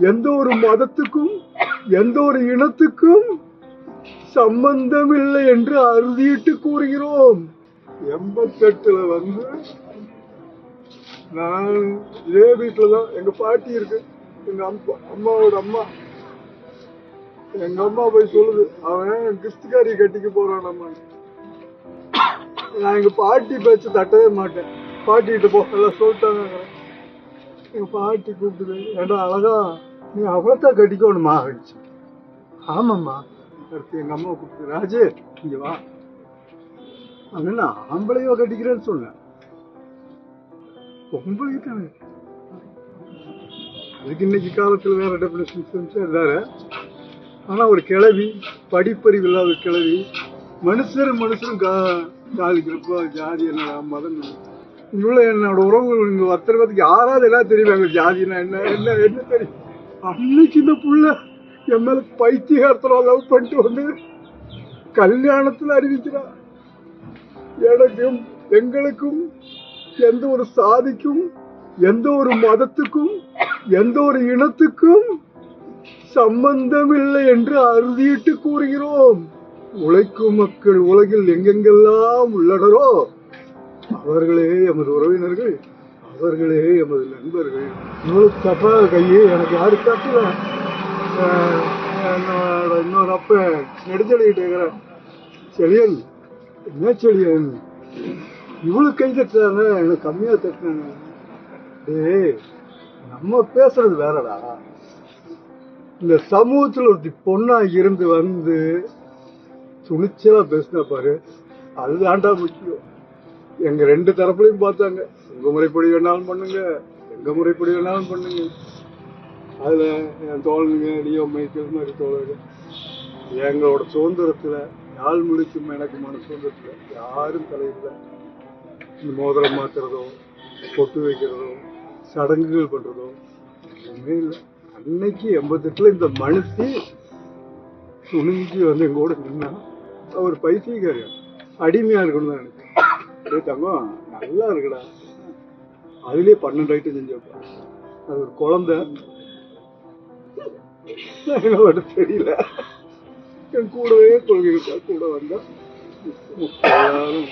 எந்த ஒரு மதத்துக்கும் எந்த ஒரு இனத்துக்கும் சம்பந்தமில்லை என்று அறுதியிட்டு கூறுகிறோம். 88ல வந்து நான் இதே வீட்டுலதான், எங்க பாட்டி இருக்கு, எங்க அம்மாவோட அம்மா. எங்க அம்மா போய் சொல்லுது, அவன் கிறிஸ்துக்காரி கட்டிக்க போறான் நம்ம. நான் எங்க பாட்டி பேச்சு தட்டவே மாட்டேன். பாட்டிகிட்ட போக சொல்லிட்டாங்க. எங்க பாட்டி கூப்பிடுது, ஏண்டா அழகா நீ அவளைத்தான் கட்டிக்கணுமா ஆயிடுச்சு. ஆமாம்மா. அடுத்து எங்க அம்மா கூப்பிட்டு, ராஜு இங்க வா, அண்ணா ஆம்பளையோ கட்டிக்கிறேன்னு சொன்னேன், பொம்பளைக்கு தானே. அதுக்கு இன்னைக்கு காலத்துல வேற டெபினேஷன் வேற. ஆனா ஒரு கிழவி, படிப்பறிவு இல்லாத கிழவி, மனுஷரும் காலிக்கிறப்போ ஜாதி என்ன மதம் இவ்வளவு என்னோட உறவுகள் இங்க அத்தனை பேருக்கு யாராவது எல்லாம் தெரியுவாங்க ஜாதினா என்ன என்ன என்ன தெரியும். அன்னைக்கு இந்த புள்ள என் மேல பைத்தியகாரத்துல லவ் பண்ணிட்டு வந்து கல்யாணத்துல அறிவிக்கிறான். எனக்கும் எங்களுக்கும் எந்த ஒரு சாதிக்கும் எந்த ஒரு மதத்துக்கும் எந்த ஒரு இனத்துக்கும் சம்பந்தமில்லை என்று அறுதியிட்டு கூறுகிறோம். உழைக்கும் மக்கள் உலகில் எங்கெங்கெல்லாம் உள்ளனரோ அவர்களே எமது உறவினர்கள், அவர்களே எமது நண்பர்கள். இவ்வளவு தப்பா கையே எனக்கு யாரு தப்பல. இன்னொரு அப்ப நெடுஞ்செழிகிட்டு இருக்கிற செழியன், என்ன செழியன் இவ்வளவு கை தட்டுறாங்க, எனக்கு கம்மியா தட்டுறாங்க. நம்ம பேசுறது வேறடா. இந்த சமூகத்துல ஒரு பொண்ணா இருந்து வந்து துணிச்சலா பேசினா பாரு, அதுதான்டா முக்கியம். எங்க ரெண்டு தரப்புலையும் பார்த்தாங்க. உங்க முறைப்படி வேணாலும் பண்ணுங்க, எங்க முறைப்படி வேணாலும் பண்ணுங்க. அதுல என் தோழனுங்க லியோ மைக்கேல் மாதிரி தோழர்கள் எங்களோட சுதந்திரத்துல, யாழ் மொழிக்கும் எனக்குமான சுதந்திரத்துல யாரும் தலையில. இந்த மோதிரம் மாத்துறதோ பொட்டு வைக்கிறதோ சடங்குகள் பண்றதோ எதுவுமே இல்லை. அன்னைக்கு 88ல இந்த மனுஷி துணிஞ்சு வந்து எங்க கூட நின்னா அவர் பைத்தியக்காரன், அடிமையா இருக்கணும் தான் எனக்கு. தங்கம் நல்லா இருக்குடா, அதுலயே 12 ஐட்டம் செஞ்சு வைப்பா. அது ஒரு குழந்தை தெரியல, என் கூடவே கொள்கைட்டா கூட வந்தா எல்லாரும்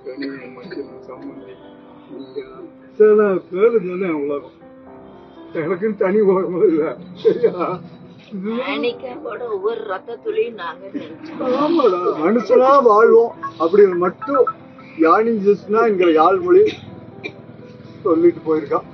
கணியம் மச்சம் சம்பந்தி சில பேரு சொன்னேன். உலகம் எனக்குன்னு தனி உலகம் இல்ல, சரியா? மனுஷனா வாழ்வோம் அப்படின்னு மட்டும் யானி ஜஸ்னா என்கிற யாழ் மொழி சொல்லிட்டு போயிருக்கான்.